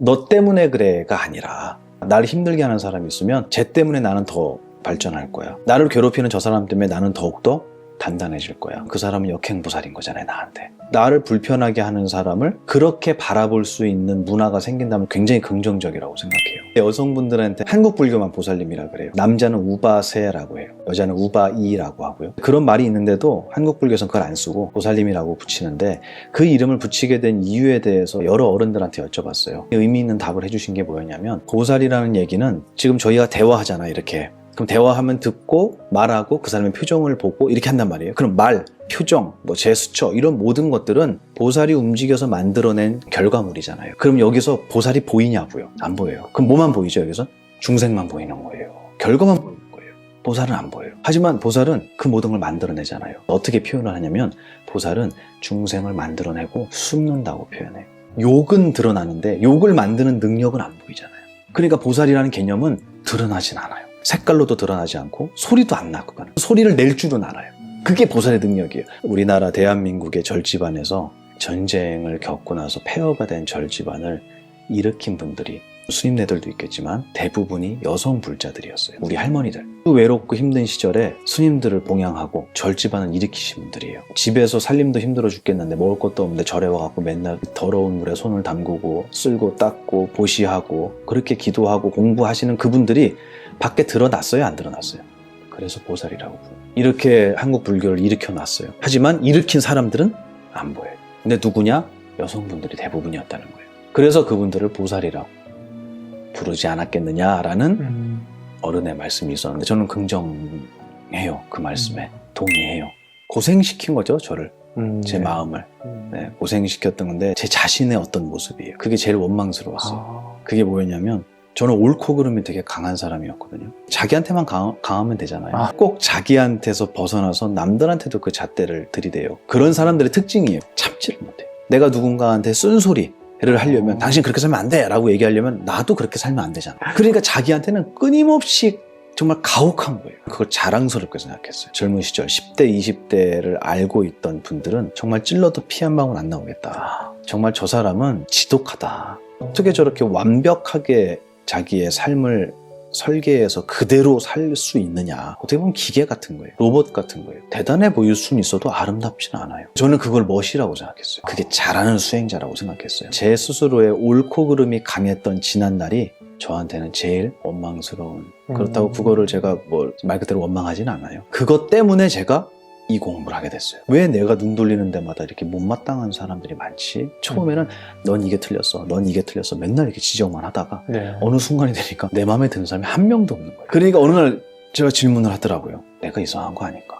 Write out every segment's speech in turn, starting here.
너 때문에 그래가 아니라 나를 힘들게 하는 사람이 있으면 쟤 때문에 나는 더 발전할 거야. 나를 괴롭히는 저 사람 때문에 나는 더욱더 단단해질 거야. 그 사람은 역행보살인 거잖아요, 나한테. 나를 불편하게 하는 사람을 그렇게 바라볼 수 있는 문화가 생긴다면 굉장히 긍정적이라고 생각해요. 여성분들한테 한국 불교만 보살님이라 그래요. 남자는 우바세라고 해요. 여자는 우바이라고 하고요. 그런 말이 있는데도 한국 불교에서는 그걸 안 쓰고 보살님이라고 붙이는데 그 이름을 붙이게 된 이유에 대해서 여러 어른들한테 여쭤봤어요. 의미 있는 답을 해주신 게 뭐였냐면, 보살이라는 얘기는 지금 저희가 대화하잖아, 이렇게. 그럼 대화하면 듣고 말하고 그 사람의 표정을 보고 이렇게 한단 말이에요. 그럼 말, 표정, 제스처 이런 모든 것들은 보살이 움직여서 만들어낸 결과물이잖아요. 그럼 여기서 보살이 보이냐고요? 안 보여요. 그럼 뭐만 보이죠, 여기서? 중생만 보이는 거예요. 결과만 보이는 거예요. 보살은 안 보여요. 하지만 보살은 그 모든 걸 만들어내잖아요. 어떻게 표현을 하냐면, 보살은 중생을 만들어내고 숨는다고 표현해요. 욕은 드러나는데 욕을 만드는 능력은 안 보이잖아요. 그러니까 보살이라는 개념은 드러나진 않아요. 색깔로도 드러나지 않고 소리도 안 나고, 소리를 낼 줄은 알아요. 그게 보살의 능력이에요. 우리나라 대한민국의 절집안에서 전쟁을 겪고 나서 폐허가 된 절집안을 일으킨 분들이, 스님네들도 있겠지만 대부분이 여성 불자들이었어요. 우리 할머니들. 외롭고 힘든 시절에 스님들을 봉양하고 절집안을 일으키신 분들이에요. 집에서 살림도 힘들어 죽겠는데 먹을 것도 없는데 절에 와갖고 맨날 더러운 물에 손을 담그고 쓸고 닦고 보시하고 그렇게 기도하고 공부하시는 그분들이 밖에 드러났어요, 안 드러났어요? 그래서 보살이라고 부르요. 이렇게 한국 불교를 일으켜놨어요. 하지만 일으킨 사람들은 안 보여요. 근데 누구냐? 여성분들이 대부분이었다는 거예요. 그래서 그분들을 보살이라고 부르지 않았겠느냐라는 어른의 말씀이 있었는데, 저는 긍정해요. 그 말씀에 동의해요. 고생시킨 거죠, 저를. 제 마음을. 네, 고생시켰던 건데 제 자신의 어떤 모습이에요. 그게 제일 원망스러웠어요. 그게 뭐였냐면, 저는 옳고 그름이 되게 강한 사람이었거든요. 자기한테만 강하면 되잖아요. 꼭 자기한테서 벗어나서 남들한테도 그 잣대를 들이대요. 그런 사람들의 특징이에요. 참지를 못해요. 내가 누군가한테 쓴소리를 하려면, 당신 그렇게 살면 안 돼 라고 얘기하려면 나도 그렇게 살면 안 되잖아. 그러니까 자기한테는 끊임없이 정말 가혹한 거예요. 그걸 자랑스럽게 생각했어요. 젊은 시절 10대, 20대를 알고 있던 분들은 정말 찔러도 피 한 방울 안 나오겠다. 정말 저 사람은 지독하다. 어떻게 저렇게 완벽하게 자기의 삶을 설계해서 그대로 살 수 있느냐. 어떻게 보면 기계 같은 거예요. 로봇 같은 거예요. 대단해 보일 수는 있어도 아름답지는 않아요. 저는 그걸 멋이라고 생각했어요. 그게 잘하는 수행자라고 생각했어요. 제 스스로의 옳고 그름이 강했던 지난 날이 저한테는 제일 원망스러운, 그렇다고 그거를 제가 말 그대로 원망하지는 않아요. 그것 때문에 제가 이 공부를 하게 됐어요. 왜 내가 눈 돌리는 데마다 이렇게 못마땅한 사람들이 많지? 처음에는 넌 이게 틀렸어, 넌 이게 틀렸어 맨날 이렇게 지적만 하다가 어느 순간이 되니까 내 마음에 드는 사람이 한 명도 없는 거예요. 그러니까 어느 날 제가 질문을 하더라고요. 내가 이상한 거 아닐까?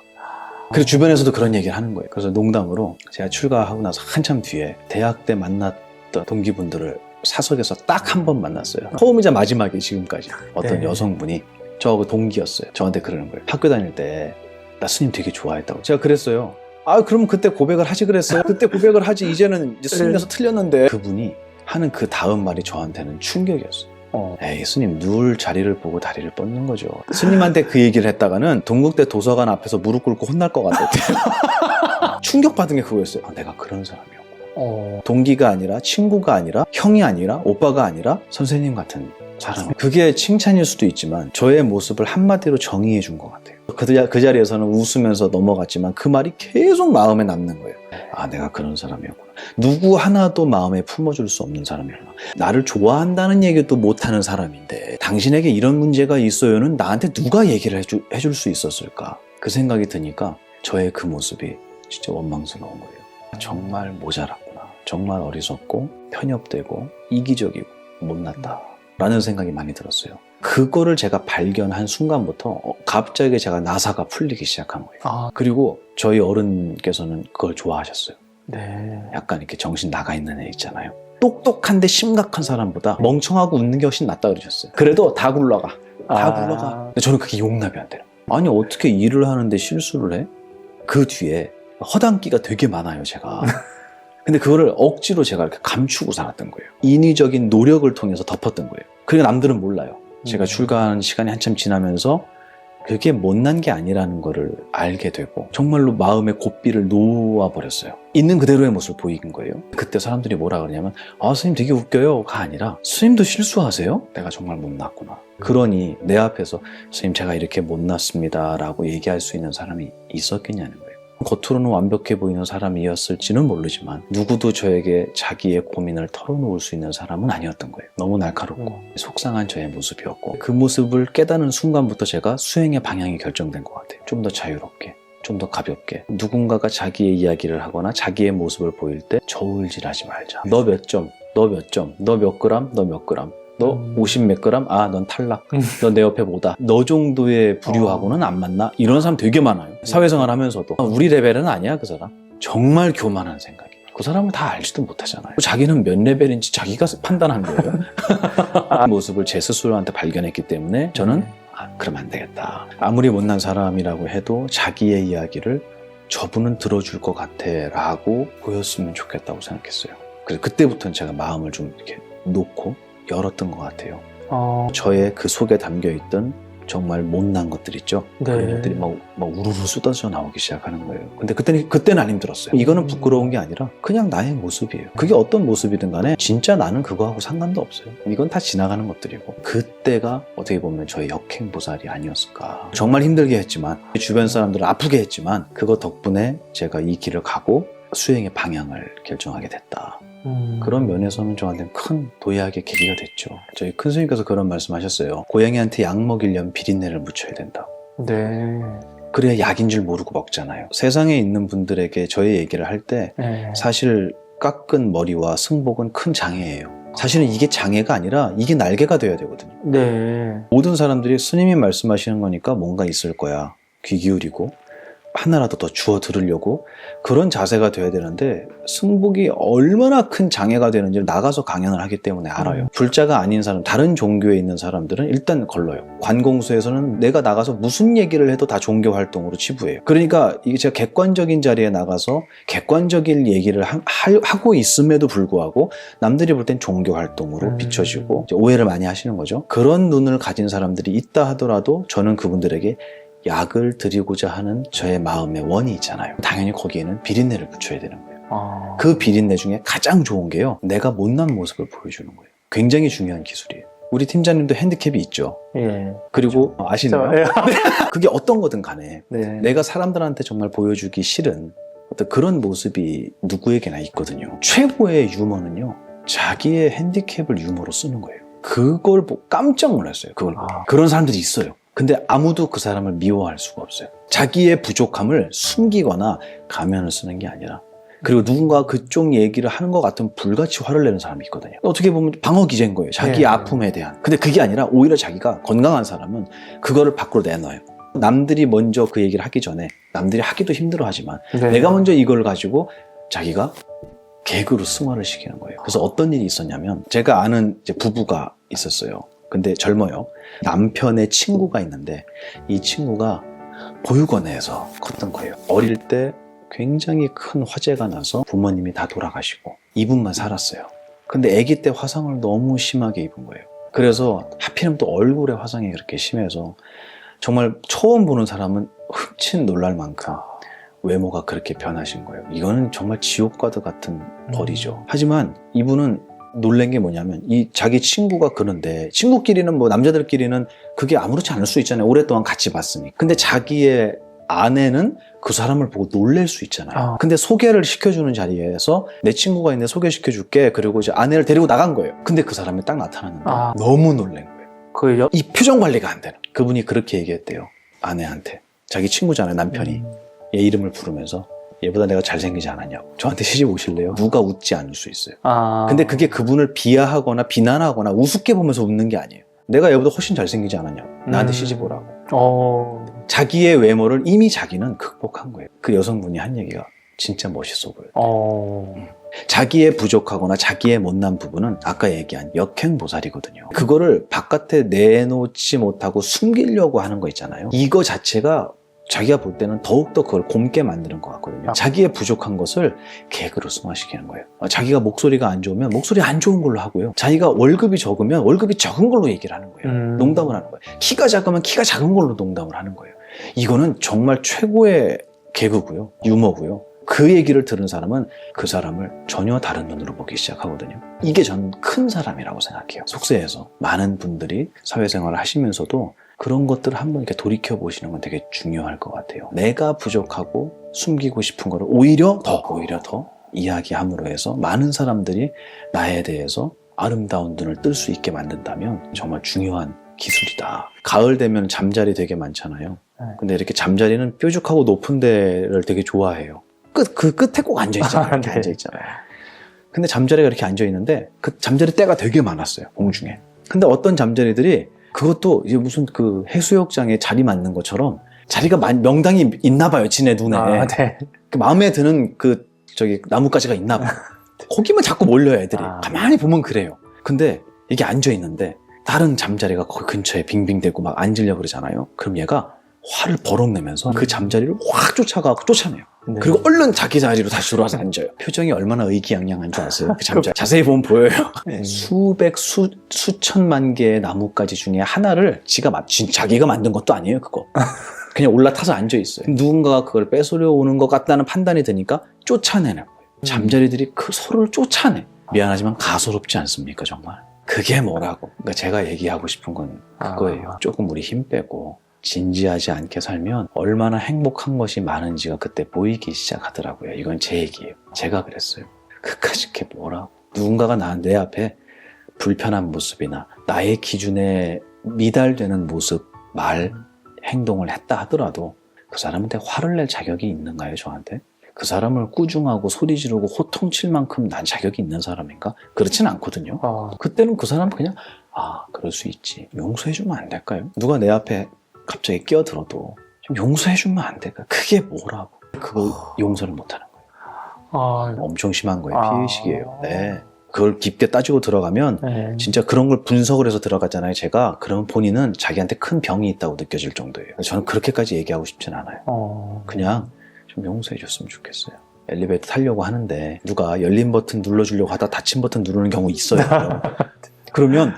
그래서 주변에서도 그런 얘기를 하는 거예요. 그래서 농담으로 제가 출가하고 나서 한참 뒤에 대학 때 만났던 동기분들을 사석에서 딱 한 번 만났어요. 처음이자 마지막에 지금까지. 어떤 여성분이 저하고 동기였어요. 저한테 그러는 거예요. 학교 다닐 때 나 스님 되게 좋아했다고. 제가 그랬어요. 그럼 그때 고백을 하지 그랬어요. 그때 고백을 하지, 이제는 이제 스님에서 틀렸는데. 그분이 하는 그 다음 말이 저한테는 충격이었어요. 에이, 스님 누울 자리를 보고 다리를 뻗는 거죠. 스님한테 그 얘기를 했다가는 동국대 도서관 앞에서 무릎 꿇고 혼날 것 같았대요. 충격받은 게 그거였어요. 내가 그런 사람이었구나. 동기가 아니라, 친구가 아니라, 형이 아니라, 오빠가 아니라 선생님 같은 사람. 그게 칭찬일 수도 있지만 저의 모습을 한마디로 정의해 준 것 같아요. 그 자리에서는 웃으면서 넘어갔지만 그 말이 계속 마음에 남는 거예요. 내가 그런 사람이었구나. 누구 하나도 마음에 품어줄 수 없는 사람이구나. 나를 좋아한다는 얘기도 못하는 사람인데 당신에게 이런 문제가 있어요는 나한테 누가 얘기를 해줄 수 있었을까? 그 생각이 드니까 저의 그 모습이 진짜 원망스러운 거예요. 정말 모자랐구나. 정말 어리석고 편협되고 이기적이고 못났다 라는 생각이 많이 들었어요. 그거를 제가 발견한 순간부터 갑자기 제가 나사가 풀리기 시작한 거예요. 그리고 저희 어른께서는 그걸 좋아하셨어요. 약간 이렇게 정신 나가 있는 애 있잖아요. 똑똑한데 심각한 사람보다 멍청하고 웃는 게 훨씬 낫다 그러셨어요. 그래도 다 굴러가. 다 굴러가. 근데 저는 그게 용납이 안 돼요. 아니 어떻게 일을 하는데 실수를 해? 그 뒤에 허당기가 되게 많아요, 제가. 근데 그거를 억지로 제가 이렇게 감추고 살았던 거예요. 인위적인 노력을 통해서 덮었던 거예요. 그러니까 남들은 몰라요. 제가 출가하는 시간이 한참 지나면서 그게 못난 게 아니라는 거를 알게 되고 정말로 마음의 고삐를 놓아버렸어요. 있는 그대로의 모습을 보이는 거예요. 그때 사람들이 뭐라 그러냐면 스님 되게 웃겨요가 아니라 스님도 실수하세요? 내가 정말 못났구나. 그러니 내 앞에서 스님 제가 이렇게 못났습니다 라고 얘기할 수 있는 사람이 있었겠냐는 거예요. 겉으로는 완벽해 보이는 사람이었을지는 모르지만 누구도 저에게 자기의 고민을 털어놓을 수 있는 사람은 아니었던 거예요. 너무 날카롭고 속상한 저의 모습이었고 그 모습을 깨닫는 순간부터 제가 수행의 방향이 결정된 것 같아요. 좀 더 자유롭게, 좀 더 가볍게 누군가가 자기의 이야기를 하거나 자기의 모습을 보일 때 저울질하지 말자. 너 몇 점, 너 몇 점, 너 몇 그램, 너 몇 그램, 너 50 몇 그램? 넌 탈락. 너 내 옆에 뭐다. 너 정도의 부류하고는 안 맞나? 이런 사람 되게 많아요. 사회생활 하면서도. 우리 레벨은 아니야, 그 사람. 정말 교만한 생각이에요. 그 사람은 다 알지도 못하잖아요. 자기는 몇 레벨인지 자기가 판단한 거예요. 그 모습을 제 스스로한테 발견했기 때문에 저는 그럼 안 되겠다. 아무리 못난 사람이라고 해도 자기의 이야기를 저분은 들어줄 것 같아 라고 보였으면 좋겠다고 생각했어요. 그래서 그때부터는 제가 마음을 좀 이렇게 놓고 열었던 것 같아요. 저의 그 속에 담겨있던 정말 못난 것들 있죠. 네. 그런 것들이 막 우르르 쏟아져 나오기 시작하는 거예요. 근데 그때는 안 힘들었어요. 이거는 부끄러운 게 아니라 그냥 나의 모습이에요. 그게 어떤 모습이든 간에 진짜 나는 그거하고 상관도 없어요. 이건 다 지나가는 것들이고 그때가 어떻게 보면 저의 역행보살이 아니었을까. 정말 힘들게 했지만 주변 사람들을 아프게 했지만 그거 덕분에 제가 이 길을 가고 수행의 방향을 결정하게 됐다. 그런 면에서는 저한테는 큰 도약의 계기가 됐죠. 저희 큰 스님께서 그런 말씀하셨어요. 고양이한테 약 먹이려면 비린내를 묻혀야 된다. 네. 그래야 약인 줄 모르고 먹잖아요. 세상에 있는 분들에게 저의 얘기를 할 때 사실 깎은 머리와 승복은 큰 장애예요. 사실은 이게 장애가 아니라 이게 날개가 돼야 되거든요. 네. 모든 사람들이 스님이 말씀하시는 거니까 뭔가 있을 거야. 귀 기울이고 하나라도 더 주워 들으려고 그런 자세가 돼야 되는데 승복이 얼마나 큰 장애가 되는지를 나가서 강연을 하기 때문에 알아요. 불자가 아닌 사람, 다른 종교에 있는 사람들은 일단 걸러요. 관공서에서는 내가 나가서 무슨 얘기를 해도 다 종교 활동으로 치부해요. 그러니까 이게 제가 객관적인 자리에 나가서 객관적인 얘기를 하고 있음에도 불구하고 남들이 볼 땐 종교 활동으로 비춰지고 오해를 많이 하시는 거죠. 그런 눈을 가진 사람들이 있다 하더라도 저는 그분들에게 약을 드리고자 하는 저의 마음의 원이 있잖아요. 당연히 거기에는 비린내를 붙여야 되는 거예요. 그 비린내 중에 가장 좋은 게요. 내가 못난 모습을 보여주는 거예요. 굉장히 중요한 기술이에요. 우리 팀장님도 핸디캡이 있죠. 예. 그리고 아시나요? 예. 그게 어떤 거든 간에 네. 내가 사람들한테 정말 보여주기 싫은 어떤 그런 모습이 누구에게나 있거든요. 최고의 유머는요. 자기의 핸디캡을 유머로 쓰는 거예요. 그걸 보고 깜짝 놀랐어요. 그걸 보고. 그런 사람들이 있어요. 근데 아무도 그 사람을 미워할 수가 없어요. 자기의 부족함을 숨기거나 가면을 쓰는 게 아니라 그리고 누군가 그쪽 얘기를 하는 것 같으면 불같이 화를 내는 사람이 있거든요. 어떻게 보면 방어 기제인 거예요. 자기의 아픔에 대한. 근데 그게 아니라 오히려 자기가 건강한 사람은 그거를 밖으로 내놔요. 남들이 먼저 그 얘기를 하기 전에 남들이 하기도 힘들어하지만 내가 먼저 이걸 가지고 자기가 개그로 승화를 시키는 거예요. 그래서 어떤 일이 있었냐면 제가 아는 이제 부부가 있었어요. 근데 젊어요. 남편의 친구가 있는데 이 친구가 보육원에서 컸던 거예요. 어릴 때 굉장히 큰 화재가 나서 부모님이 다 돌아가시고 이분만 살았어요. 근데 아기 때 화상을 너무 심하게 입은 거예요. 그래서 하필이면 또 얼굴에 화상이 그렇게 심해서 정말 처음 보는 사람은 흠칫 놀랄 만큼 외모가 그렇게 변하신 거예요. 이거는 정말 지옥과도 같은 벌이죠. 하지만 이분은 놀란 게 뭐냐면 이 자기 친구가 그런데 친구끼리는 뭐 남자들끼리는 그게 아무렇지 않을 수 있잖아요. 오랫동안 같이 봤으니. 근데 자기의 아내는 그 사람을 보고 놀랄 수 있잖아요. 근데 소개를 시켜주는 자리에서 내 친구가 있는데 소개시켜줄게. 그리고 이제 아내를 데리고 나간 거예요. 근데 그 사람이 딱 나타났는데 너무 놀란 거예요. 이 표정 관리가 안 되는. 그분이 그렇게 얘기했대요. 아내한테. 자기 친구잖아요. 남편이. 얘 이름을 부르면서 얘보다 내가 잘생기지 않았냐고. 저한테 시집 오실래요? 누가 웃지 않을 수 있어요. 근데 그게 그분을 비하하거나 비난하거나 우습게 보면서 웃는 게 아니에요. 내가 얘보다 훨씬 잘생기지 않았냐고. 나한테 시집 오라고. 자기의 외모를 이미 자기는 극복한 거예요. 그 여성분이 한 얘기가 진짜 멋있어 보여요. 자기의 부족하거나 자기의 못난 부분은 아까 얘기한 역행보살이거든요. 그거를 바깥에 내놓지 못하고 숨기려고 하는 거 있잖아요. 이거 자체가 자기가 볼 때는 더욱더 그걸 곰게 만드는 것 같거든요. 자기의 부족한 것을 개그로 승화시키는 거예요. 자기가 목소리가 안 좋으면 목소리 안 좋은 걸로 하고요. 자기가 월급이 적으면 월급이 적은 걸로 얘기를 하는 거예요. 농담을 하는 거예요. 키가 작으면 키가 작은 걸로 농담을 하는 거예요. 이거는 정말 최고의 개그고요. 유머고요. 그 얘기를 들은 사람은 그 사람을 전혀 다른 눈으로 보기 시작하거든요. 이게 저는 큰 사람이라고 생각해요. 속세에서 많은 분들이 사회생활을 하시면서도 그런 것들을 한번 이렇게 돌이켜보시는 건 되게 중요할 것 같아요. 내가 부족하고 숨기고 싶은 거를 오히려 더 이야기함으로 해서 많은 사람들이 나에 대해서 아름다운 눈을 뜰 수 있게 만든다면 정말 중요한 기술이다. 가을 되면 잠자리 되게 많잖아요. 근데 이렇게 잠자리는 뾰족하고 높은 데를 되게 좋아해요. 그 끝에 꼭 앉아있잖아요. 이렇게 앉아있잖아요. 근데 잠자리가 이렇게 앉아있는데 그 잠자리 때가 되게 많았어요. 공중에. 근데 어떤 잠자리들이 그것도 이제 무슨 그 해수욕장에 자리 맞는 것처럼 자리가 명당이 있나 봐요. 지네 눈에. 네. 그 마음에 드는 나뭇가지가 있나 봐요. 거기만 자꾸 몰려요, 애들이. 가만히 보면 그래요. 근데 이게 앉아있는데 다른 잠자리가 거기 근처에 빙빙대고 막 앉으려고 그러잖아요. 그럼 얘가 화를 버럭 내면서 그 잠자리를 확 쫓아가고 쫓아내요. 네. 그리고 얼른 자기 자리로 다시 돌아와서 앉아요. 표정이 얼마나 의기양양한 줄 아세요? 그 잠자리. 자세히 보면 보여요. 수천만 개의 나뭇가지 중에 하나를 자기가 만든 것도 아니에요, 그거. 그냥 올라타서 앉아있어요. 누군가가 그걸 뺏으려 오는 것 같다는 판단이 드니까 쫓아내는 거예요. 잠자리들이 그 서로를 쫓아내. 미안하지만 가소롭지 않습니까, 정말? 그게 뭐라고. 그러니까 제가 얘기하고 싶은 건 그거예요. 조금 우리 힘 빼고 진지하지 않게 살면 얼마나 행복한 것이 많은지가 그때 보이기 시작하더라고요. 이건 제 얘기예요. 제가 그랬어요. 그까짓 게 뭐라고. 누군가가 내 앞에 불편한 모습이나 나의 기준에 미달되는 모습, 말, 행동을 했다 하더라도 그 사람한테 화를 낼 자격이 있는가요, 저한테? 그 사람을 꾸중하고 소리 지르고 호통칠 만큼 난 자격이 있는 사람인가? 그렇진 않거든요. 그때는 그 사람은 그냥 그럴 수 있지. 용서해주면 안 될까요? 누가 내 앞에 갑자기 끼어들어도 좀 용서해주면 안 될까? 그게 뭐라고? 그거 용서를 못하는 거예요. 엄청 심한 거예요. 피해의식이에요. 네. 그걸 깊게 따지고 들어가면 진짜 그런 걸 분석을 해서 들어가잖아요. 제가 그러면 본인은 자기한테 큰 병이 있다고 느껴질 정도예요. 저는 그렇게까지 얘기하고 싶진 않아요. 그냥 좀 용서해 줬으면 좋겠어요. 엘리베이터 타려고 하는데 누가 열린 버튼 눌러주려고 하다 닫힌 버튼 누르는 경우 있어요. 그러면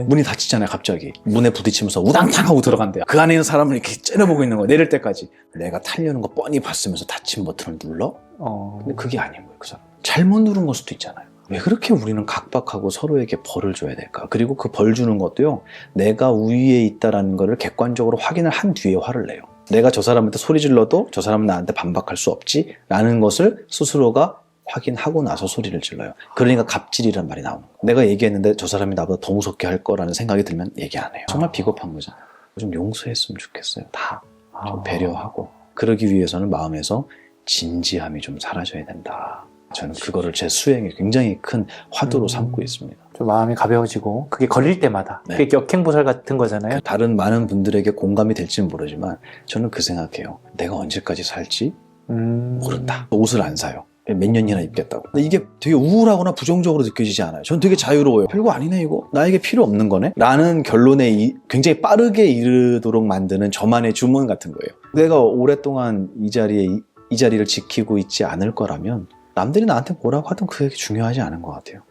문이 닫히잖아요. 갑자기 문에 부딪히면서 우당탕 하고 들어간대요. 그 안에 있는 사람을 이렇게 째려보고 있는 거예요. 내릴 때까지. 내가 타려는 거 뻔히 봤으면서 닫힌 버튼을 눌러? 근데 그게 아닌 거예요. 그 사람 잘못 누른 걸 수도 있잖아요. 왜 그렇게 우리는 각박하고 서로에게 벌을 줘야 될까? 그리고 그 벌 주는 것도요, 내가 우위에 있다라는 거를 객관적으로 확인을 한 뒤에 화를 내요. 내가 저 사람한테 소리 질러도 저 사람은 나한테 반박할 수 없지 라는 것을 스스로가 확인하고 나서 소리를 질러요. 그러니까 갑질이란 말이 나오는 거예요. 내가 얘기했는데 저 사람이 나보다 더 무섭게 할 거라는 생각이 들면 얘기 안 해요. 정말 비겁한 거잖아요. 좀 용서했으면 좋겠어요. 다 좀 배려하고. 그러기 위해서는 마음에서 진지함이 좀 사라져야 된다. 저는 그거를 제 수행에 굉장히 큰 화두로 삼고 있습니다. 좀 마음이 가벼워지고 그게 걸릴 때마다 그게 역행보살 같은 거잖아요. 다른 많은 분들에게 공감이 될지는 모르지만 저는 그 생각해요. 내가 언제까지 살지 모른다. 옷을 안 사요. 몇 년이나 입겠다고. 근데 이게 되게 우울하거나 부정적으로 느껴지지 않아요. 저는 되게 자유로워요. 별거 아니네 이거. 나에게 필요 없는 거네. 라는 결론에 굉장히 빠르게 이르도록 만드는 저만의 주문 같은 거예요. 내가 오랫동안 이 자리를 지키고 있지 않을 거라면 남들이 나한테 뭐라고 하든 그게 중요하지 않은 것 같아요.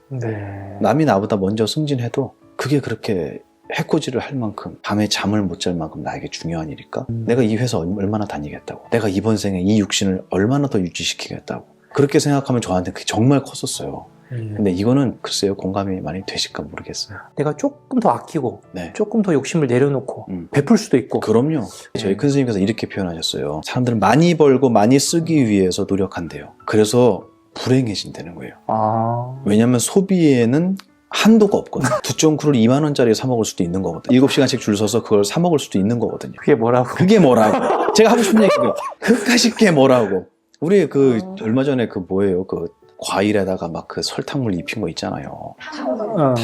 남이 나보다 먼저 승진해도 그게 그렇게 해코지를 할 만큼 밤에 잠을 못 잘 만큼 나에게 중요한 일일까? 내가 이 회사 얼마나 다니겠다고, 내가 이번 생에 이 육신을 얼마나 더 유지시키겠다고 그렇게 생각하면 저한테 그게 정말 컸었어요. 근데 이거는 글쎄요, 공감이 많이 되실까 모르겠어요. 내가 조금 더 아끼고 조금 더 욕심을 내려놓고 베풀 수도 있고. 그럼요. 저희 큰 스님께서 이렇게 표현하셨어요. 사람들은 많이 벌고 많이 쓰기 위해서 노력한대요. 그래서 불행해진다는 거예요. 왜냐하면 소비에는 한도가 없거든요. 2.9를 2만 원짜리 사 먹을 수도 있는 거거든요. 7시간씩 줄 서서 그걸 사 먹을 수도 있는 거거든요. 그게 뭐라고? 그게 뭐라고? 제가 하고 싶은 얘기가 그까짓 게 뭐라고? 우리 얼마 전에 뭐예요? 과일에다가 막 설탕물 입힌 거 있잖아요.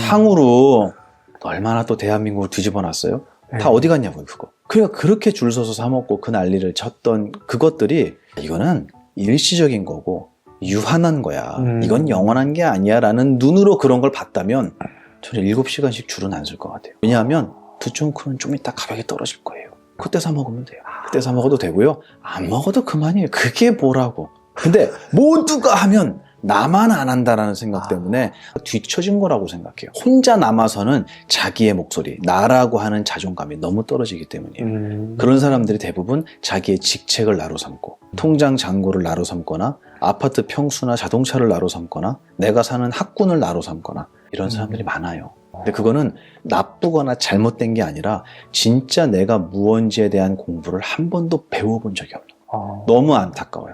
탕으로 얼마나 또 대한민국을 뒤집어 놨어요? 다 어디 갔냐고요, 그거. 그러니까 그렇게 줄 서서 사 먹고 그 난리를 쳤던 그것들이 이거는 일시적인 거고 유한한 거야. 이건 영원한 게 아니야 라는 눈으로 그런 걸 봤다면 저는 7시간씩 줄은 안 쓸 것 같아요. 왜냐하면 2.9는 좀 이따 가격이 떨어질 거예요. 그때 사 먹으면 돼요. 그때 사 먹어도 되고요. 안 먹어도 그만이에요. 그게 뭐라고. 근데 모두가 하면 나만 안 한다라는 생각 때문에 뒤처진 거라고 생각해요. 혼자 남아서는 자기의 목소리, 나라고 하는 자존감이 너무 떨어지기 때문이에요. 그런 사람들이 대부분 자기의 직책을 나로 삼고 통장 잔고를 나로 삼거나 아파트 평수나 자동차를 나로 삼거나 내가 사는 학군을 나로 삼거나 이런 사람들이 많아요. 근데 그거는 나쁘거나 잘못된 게 아니라 진짜 내가 무언지에 대한 공부를 한 번도 배워본 적이 없는 거예요. 너무 안타까워요.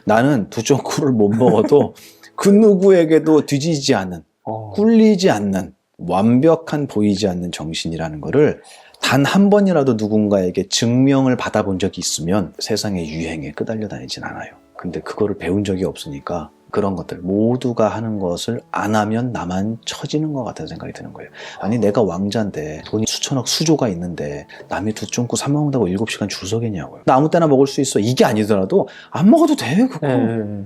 나는 두 젓구를 못 먹어도 그 누구에게도 뒤지지 않는, 꿀리지 않는, 완벽한 보이지 않는 정신이라는 거를 단 한 번이라도 누군가에게 증명을 받아본 적이 있으면 세상의 유행에 끄달려 다니진 않아요. 근데 그거를 배운 적이 없으니까 그런 것들 모두가 하는 것을 안 하면 나만 처지는 것 같다는 생각이 드는 거예요. 아니 내가 왕자인데 돈이 수천억 수조가 있는데 남이 두 쫑구 사 먹는다고 7시간 줄 서겠냐고요. 나 아무 때나 먹을 수 있어. 이게 아니더라도 안 먹어도 돼 그거.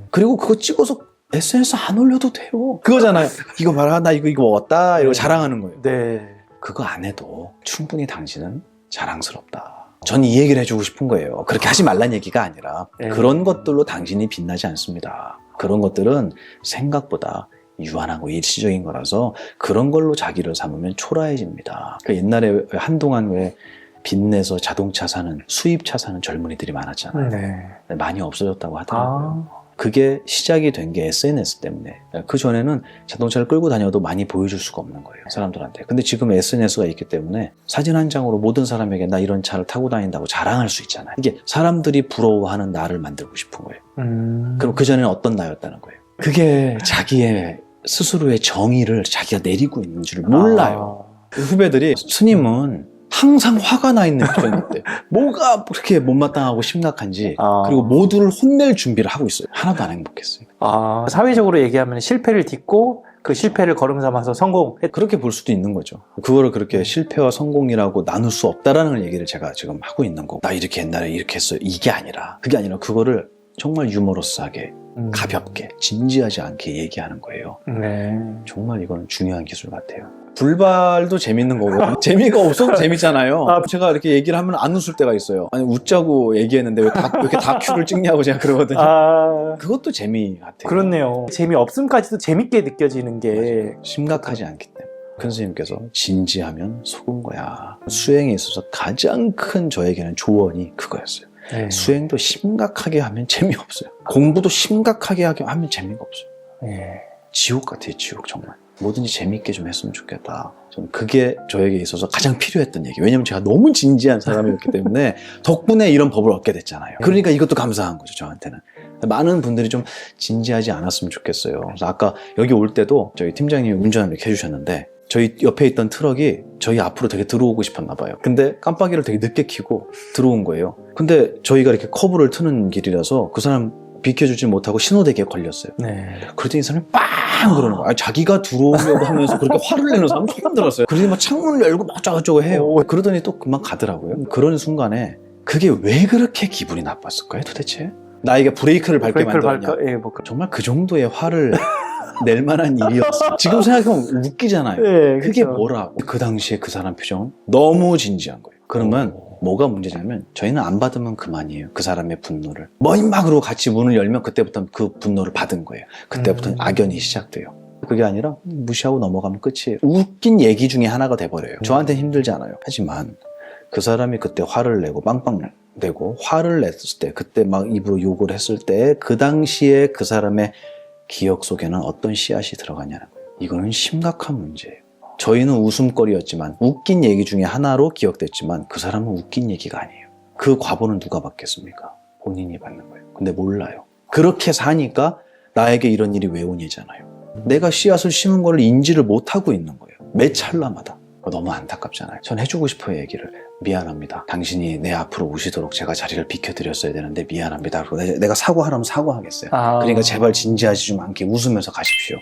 그리고 그거 찍어서 SNS 안 올려도 돼요. 그거잖아요. 이거 봐라 나 이거 먹었다 이러고 자랑하는 거예요. 네. 그거 안 해도 충분히 당신은 자랑스럽다. 전 이 얘기를 해주고 싶은 거예요. 그렇게 하지 말란 얘기가 아니라 그런 것들로 당신이 빛나지 않습니다. 그런 것들은 생각보다 유한하고 일시적인 거라서 그런 걸로 자기를 삼으면 초라해집니다. 옛날에 한동안 왜 빚내서 자동차 사는 수입차 사는 젊은이들이 많았잖아요. 네. 많이 없어졌다고 하더라고요. 그게 시작이 된 게 SNS 때문에. 그 전에는 자동차를 끌고 다녀도 많이 보여줄 수가 없는 거예요, 사람들한테. 근데 지금 SNS가 있기 때문에 사진 한 장으로 모든 사람에게 나 이런 차를 타고 다닌다고 자랑할 수 있잖아요. 이게 사람들이 부러워하는 나를 만들고 싶은 거예요. 그럼 그 전에는 어떤 나였다는 거예요. 그게 자기의 스스로의 정의를 자기가 내리고 있는 줄 몰라요. 후배들이 스님은 항상 화가 나 있는 표정이었대요. 뭐가 그렇게 못마땅하고 심각한지 그리고 모두를 혼낼 준비를 하고 있어요. 하나도 안 행복했어요. 사회적으로 얘기하면 실패를 딛고 그 실패를 걸음 삼아서 성공. 그렇게 볼 수도 있는 거죠. 그거를 그렇게 실패와 성공이라고 나눌 수 없다라는 얘기를 제가 지금 하고 있는 거고 나 이렇게 옛날에 이렇게 했어요. 이게 아니라 그게 아니라 그거를 정말 유머러스하게 가볍게 진지하지 않게 얘기하는 거예요. 네. 정말 이거는 중요한 기술 같아요. 불발도 재밌는 거고 재미가 없어도 재밌잖아요. 제가 이렇게 얘기를 하면 안 웃을 때가 있어요. 아니 웃자고 얘기했는데 왜 이렇게 다큐를 찍냐고 제가 그러거든요. 그것도 재미 같아요. 그렇네요. 재미없음까지도 재밌게 느껴지는 게 맞아요. 심각하지 않기 때문에. 큰 스님께서 진지하면 속은 거야. 수행에 있어서 가장 큰 저에게는 조언이 그거였어요. 네. 수행도 심각하게 하면 재미없어요. 공부도 심각하게 하면 재미가 없어요. 네. 지옥 같아요, 지옥 정말. 뭐든지 재밌게 좀 했으면 좋겠다. 좀 그게 저에게 있어서 가장 필요했던 얘기. 왜냐면 제가 너무 진지한 사람이었기 때문에 덕분에 이런 법을 얻게 됐잖아요. 그러니까 이것도 감사한 거죠, 저한테는. 많은 분들이 좀 진지하지 않았으면 좋겠어요. 그래서 아까 여기 올 때도 저희 팀장님이 운전을 이렇게 해주셨는데 저희 옆에 있던 트럭이 저희 앞으로 되게 들어오고 싶었나 봐요. 근데 깜빡이를 되게 늦게 켜고 들어온 거예요. 근데 저희가 이렇게 커브를 트는 길이라서 그 사람 비켜주지 못하고 신호대기에 걸렸어요. 네. 그랬더니 이 사람이 빵 그러는 거야. 자기가 들어오려고 하면서 그렇게 화를 내는 사람 처음 들었어요. 그러더니 막 창문을 열고 막 저쩌고 해요. 그러더니 또 금방 가더라고요. 그런 순간에 그게 왜 그렇게 기분이 나빴을까요 도대체? 나에게 브레이크를 밟게 만들었냐. 정말 그 정도의 화를 낼 만한 일이었어. 지금 생각하면 웃기잖아요. 네, 그게 그쵸. 뭐라고. 그 당시에 그 사람 표정은 너무 진지한 거예요. 그러면 뭐가 문제냐면 저희는 안 받으면 그만이에요. 그 사람의 분노를. 뭐 임마 그러고 같이 문을 열면 그때부터 그 분노를 받은 거예요. 그때부터 악연이 시작돼요. 그게 아니라 무시하고 넘어가면 끝이에요. 웃긴 얘기 중에 하나가 돼버려요. 저한테 힘들지 않아요. 하지만 그 사람이 그때 화를 내고 빵빵 내고 화를 냈을 때 그때 막 입으로 욕을 했을 때 그 당시에 그 사람의 기억 속에는 어떤 씨앗이 들어가냐는 거예요. 이거는 심각한 문제예요. 저희는 웃음거리였지만 웃긴 얘기 중에 하나로 기억됐지만 그 사람은 웃긴 얘기가 아니에요. 그 과보는 누가 받겠습니까? 본인이 받는 거예요. 근데 몰라요. 그렇게 사니까 나에게 이런 일이 왜 오니잖아요. 내가 씨앗을 심은 걸 인지를 못하고 있는 거예요. 매 찰나마다. 너무 안타깝잖아요. 전 해주고 싶어요, 얘기를. 미안합니다. 당신이 내 앞으로 오시도록 제가 자리를 비켜드렸어야 되는데 미안합니다. 그리고 내가 사과하라면 사과하겠어요. 그러니까 제발 진지하지 좀 않게 웃으면서 가십시오.